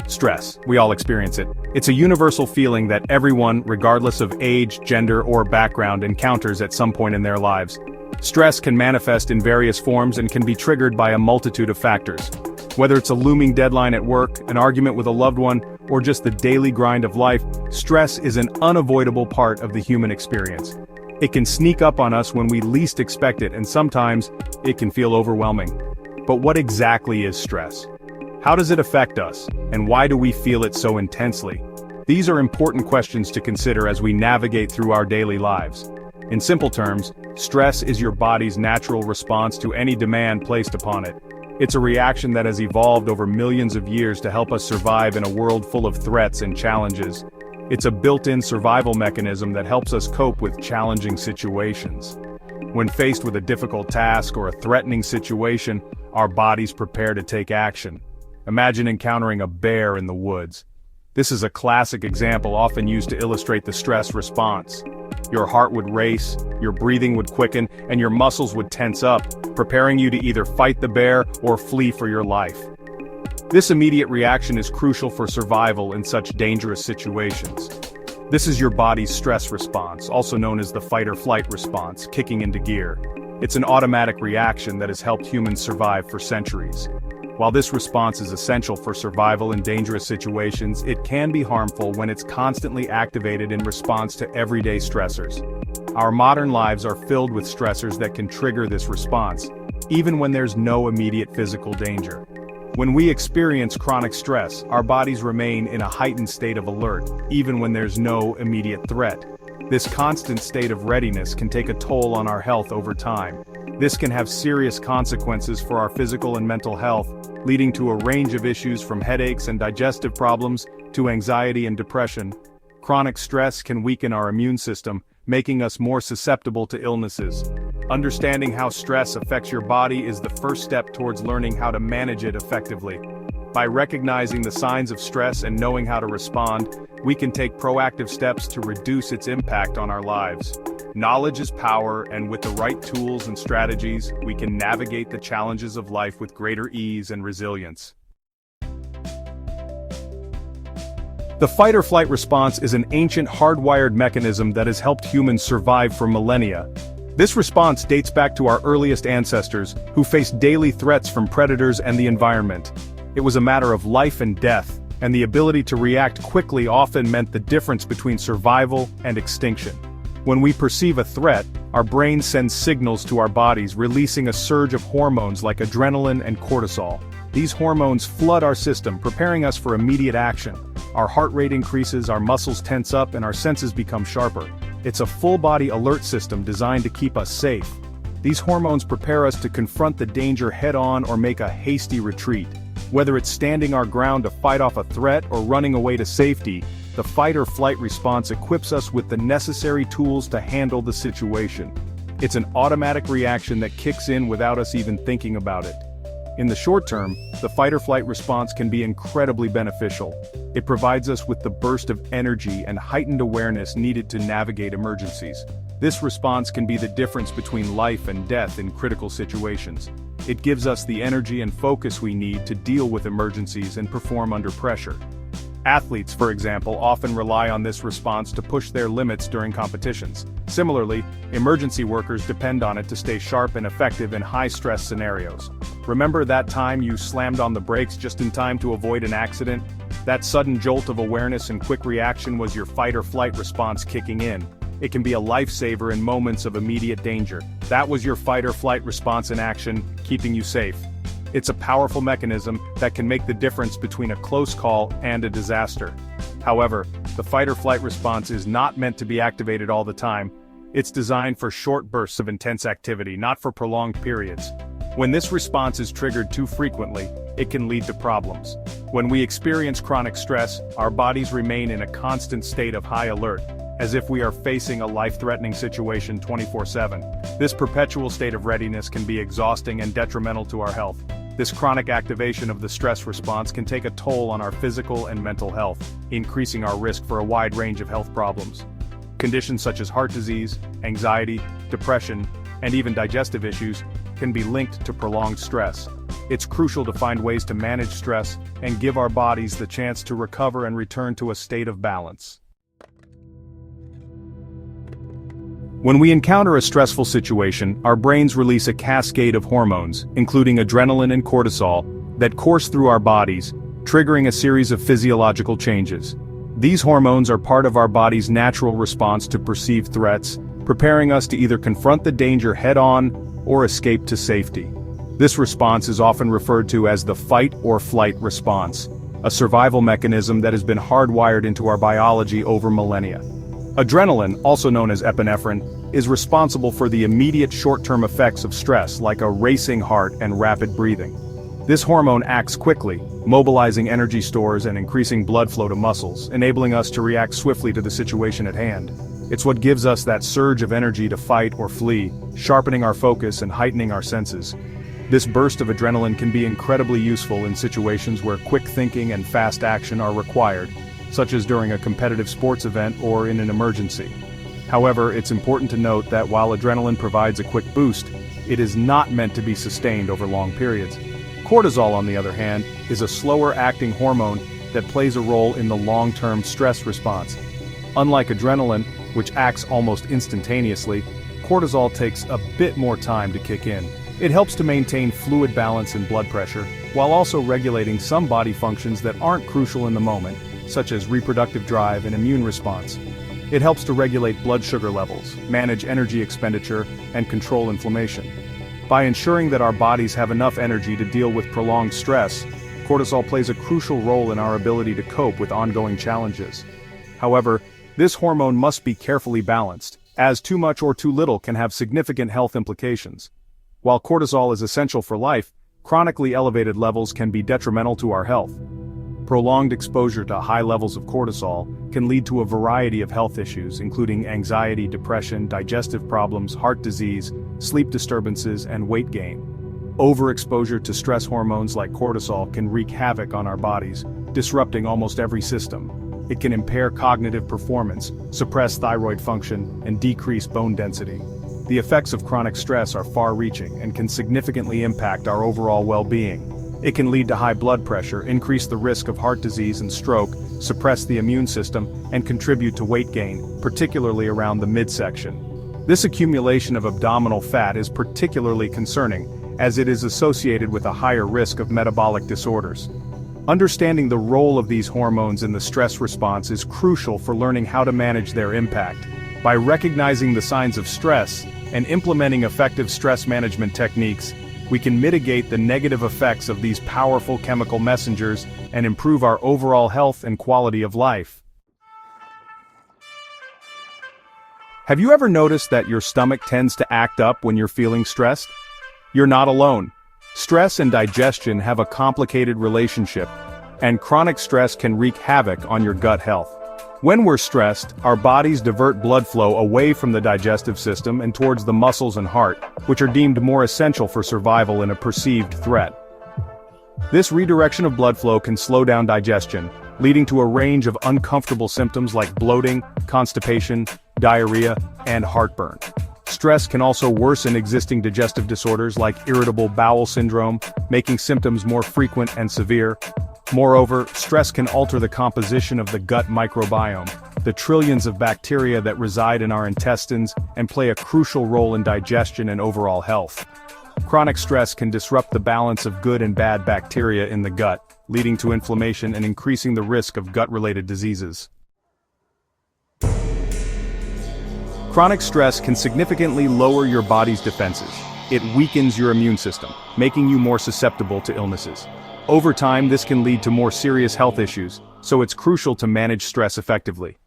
Stress. We all experience it. It's a universal feeling that everyone, regardless of age, gender, or background, encounters at some point in their lives. Stress can manifest in various forms and can be triggered by a multitude of factors. Whether it's a looming deadline at work, an argument with a loved one, or just the daily grind of life, stress is an unavoidable part of the human experience. It can sneak up on us when we least expect it, and sometimes it can feel overwhelming. But what exactly is stress? How does it affect us, and why do we feel it so intensely? These are important questions to consider as we navigate through our daily lives. In simple terms, stress is your body's natural response to any demand placed upon it. It's a reaction that has evolved over millions of years to help us survive in a world full of threats and challenges. It's a built-in survival mechanism that helps us cope with challenging situations. When faced with a difficult task or a threatening situation, our bodies prepare to take action. Imagine encountering a bear in the woods. This is a classic example often used to illustrate the stress response. Your heart would race, your breathing would quicken, and your muscles would tense up, preparing you to either fight the bear or flee for your life. This immediate reaction is crucial for survival in such dangerous situations. This is your body's stress response, also known as the fight-or-flight response, kicking into gear. It's an automatic reaction that has helped humans survive for centuries. While this response is essential for survival in dangerous situations, it can be harmful when it's constantly activated in response to everyday stressors. Our modern lives are filled with stressors that can trigger this response, even when there's no immediate physical danger. When we experience chronic stress, our bodies remain in a heightened state of alert, even when there's no immediate threat. This constant state of readiness can take a toll on our health over time. This can have serious consequences for our physical and mental health, leading to a range of issues from headaches and digestive problems to anxiety and depression. Chronic stress can weaken our immune system, making us more susceptible to illnesses. Understanding how stress affects your body is the first step towards learning how to manage it effectively. By recognizing the signs of stress and knowing how to respond, we can take proactive steps to reduce its impact on our lives. Knowledge is power, and with the right tools and strategies, we can navigate the challenges of life with greater ease and resilience. The fight-or-flight response is an ancient hardwired mechanism that has helped humans survive for millennia. This response dates back to our earliest ancestors, who faced daily threats from predators and the environment. It was a matter of life and death, and the ability to react quickly often meant the difference between survival and extinction. When we perceive a threat, our brain sends signals to our bodies, releasing a surge of hormones like adrenaline and cortisol. These hormones flood our system, preparing us for immediate action. Our heart rate increases, our muscles tense up, and our senses become sharper. It's a full-body alert system designed to keep us safe. These hormones prepare us to confront the danger head-on or make a hasty retreat. Whether it's standing our ground to fight off a threat or running away to safety, the fight-or-flight response equips us with the necessary tools to handle the situation. It's an automatic reaction that kicks in without us even thinking about it. In the short term, the fight-or-flight response can be incredibly beneficial. It provides us with the burst of energy and heightened awareness needed to navigate emergencies. This response can be the difference between life and death in critical situations. It gives us the energy and focus we need to deal with emergencies and perform under pressure. Athletes, for example, often rely on this response to push their limits during competitions. Similarly, emergency workers depend on it to stay sharp and effective in high-stress scenarios. Remember that time you slammed on the brakes just in time to avoid an accident? That sudden jolt of awareness and quick reaction was your fight-or-flight response kicking in. It can be a lifesaver in moments of immediate danger. That was your fight-or-flight response in action, keeping you safe. It's a powerful mechanism that can make the difference between a close call and a disaster. However, the fight-or-flight response is not meant to be activated all the time. It's designed for short bursts of intense activity, not for prolonged periods. When this response is triggered too frequently, it can lead to problems. When we experience chronic stress, our bodies remain in a constant state of high alert, as if we are facing a life-threatening situation 24/7. This perpetual state of readiness can be exhausting and detrimental to our health. This chronic activation of the stress response can take a toll on our physical and mental health, increasing our risk for a wide range of health problems. Conditions such as heart disease, anxiety, depression, and even digestive issues can be linked to prolonged stress. It's crucial to find ways to manage stress and give our bodies the chance to recover and return to a state of balance. When we encounter a stressful situation, our brains release a cascade of hormones, including adrenaline and cortisol, that course through our bodies, triggering a series of physiological changes. These hormones are part of our body's natural response to perceived threats, preparing us to either confront the danger head-on or escape to safety. This response is often referred to as the fight or flight response, a survival mechanism that has been hardwired into our biology over millennia. Adrenaline, also known as epinephrine, is responsible for the immediate short-term effects of stress like a racing heart and rapid breathing. This hormone acts quickly, mobilizing energy stores and increasing blood flow to muscles, enabling us to react swiftly to the situation at hand. It's what gives us that surge of energy to fight or flee, sharpening our focus and heightening our senses. This burst of adrenaline can be incredibly useful in situations where quick thinking and fast action are required, such as during a competitive sports event or in an emergency. However, it's important to note that while adrenaline provides a quick boost, it is not meant to be sustained over long periods. Cortisol, on the other hand, is a slower-acting hormone that plays a role in the long-term stress response. Unlike adrenaline, which acts almost instantaneously, cortisol takes a bit more time to kick in. It helps to maintain fluid balance and blood pressure, while also regulating some body functions that aren't crucial in the moment, such as reproductive drive and immune response. It helps to regulate blood sugar levels, manage energy expenditure, and control inflammation. By ensuring that our bodies have enough energy to deal with prolonged stress, cortisol plays a crucial role in our ability to cope with ongoing challenges. However, this hormone must be carefully balanced, as too much or too little can have significant health implications. While cortisol is essential for life, chronically elevated levels can be detrimental to our health. Prolonged exposure to high levels of cortisol can lead to a variety of health issues, including anxiety, depression, digestive problems, heart disease, sleep disturbances, and weight gain. Overexposure to stress hormones like cortisol can wreak havoc on our bodies, disrupting almost every system. It can impair cognitive performance, suppress thyroid function, and decrease bone density. The effects of chronic stress are far-reaching and can significantly impact our overall well-being. It can lead to high blood pressure, increase the risk of heart disease and stroke, suppress the immune system, and contribute to weight gain, particularly around the midsection. This accumulation of abdominal fat is particularly concerning, as it is associated with a higher risk of metabolic disorders. Understanding the role of these hormones in the stress response is crucial for learning how to manage their impact. By recognizing the signs of stress and implementing effective stress management techniques, we can mitigate the negative effects of these powerful chemical messengers and improve our overall health and quality of life. Have you ever noticed that your stomach tends to act up when you're feeling stressed? You're not alone. Stress and digestion have a complicated relationship, and chronic stress can wreak havoc on your gut health. When we're stressed, our bodies divert blood flow away from the digestive system and towards the muscles and heart, which are deemed more essential for survival in a perceived threat. This redirection of blood flow can slow down digestion, leading to a range of uncomfortable symptoms like bloating, constipation, diarrhea, and heartburn. Stress can also worsen existing digestive disorders like irritable bowel syndrome, making symptoms more frequent and severe. Moreover, stress can alter the composition of the gut microbiome, the trillions of bacteria that reside in our intestines and play a crucial role in digestion and overall health. Chronic stress can disrupt the balance of good and bad bacteria in the gut, leading to inflammation and increasing the risk of gut-related diseases. Chronic stress can significantly lower your body's defenses. It weakens your immune system, making you more susceptible to illnesses. Over time, this can lead to more serious health issues, so it's crucial to manage stress effectively.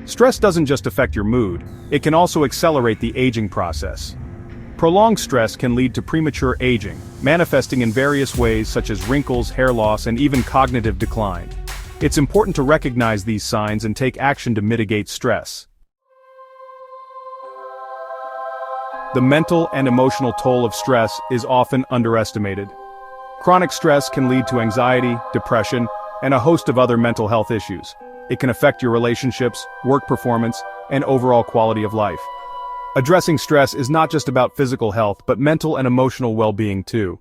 Stress doesn't just affect your mood, it can also accelerate the aging process. Prolonged stress can lead to premature aging, manifesting in various ways such as wrinkles, hair loss, and even cognitive decline. It's important to recognize these signs and take action to mitigate stress. The mental and emotional toll of stress is often underestimated. Chronic stress can lead to anxiety, depression, and a host of other mental health issues. It can affect your relationships, work performance, and overall quality of life. Addressing stress is not just about physical health but mental and emotional well-being too.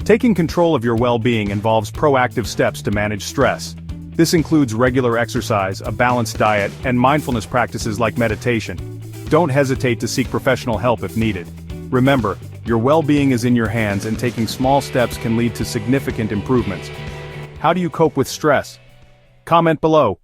Taking control of your well-being involves proactive steps to manage stress. This includes regular exercise, a balanced diet, and mindfulness practices like meditation. Don't hesitate to seek professional help if needed. Remember, your well-being is in your hands and taking small steps can lead to significant improvements. How do you cope with stress? Comment below.